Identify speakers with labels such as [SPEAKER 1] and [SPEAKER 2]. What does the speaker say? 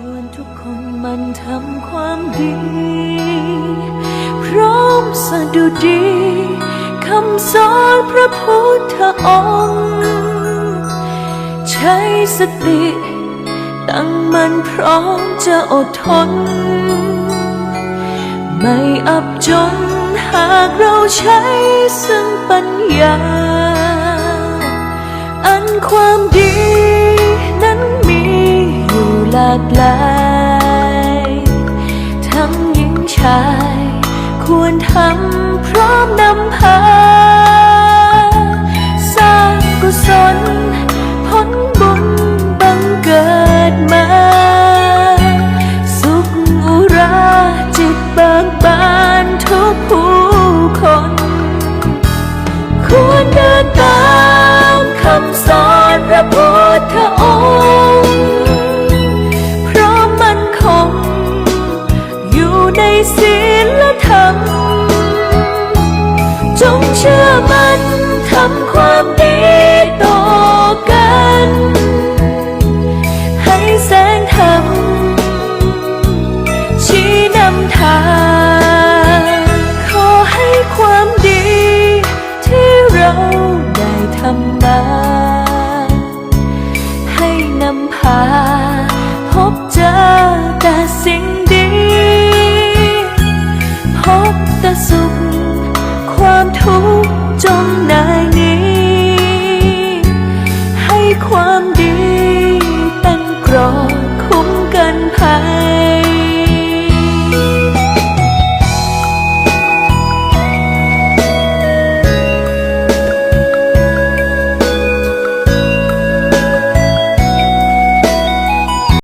[SPEAKER 1] วนทุกคนมันทำความดีพร้อมสดุดีคำสอนพระพุทธองค์ใช้สติตั้งมั่นพร้อมจะอดทนไม่อับจนหากเราใช้ซึ่งปัญญาอันความดีนั้นมีอยู่หลากหลายทั้งหญิงชายควรทำพร้อมนำพาสร้างกุศลผลบุญบังเกิดมาสุขอุราจิตเบิกบานทุกผู้คนควรเดินตามคำสอนพระพุทธองค์พร้อมมั่นคงอยู่ในศีลธรรมจงเชื่อมั่นทำความดี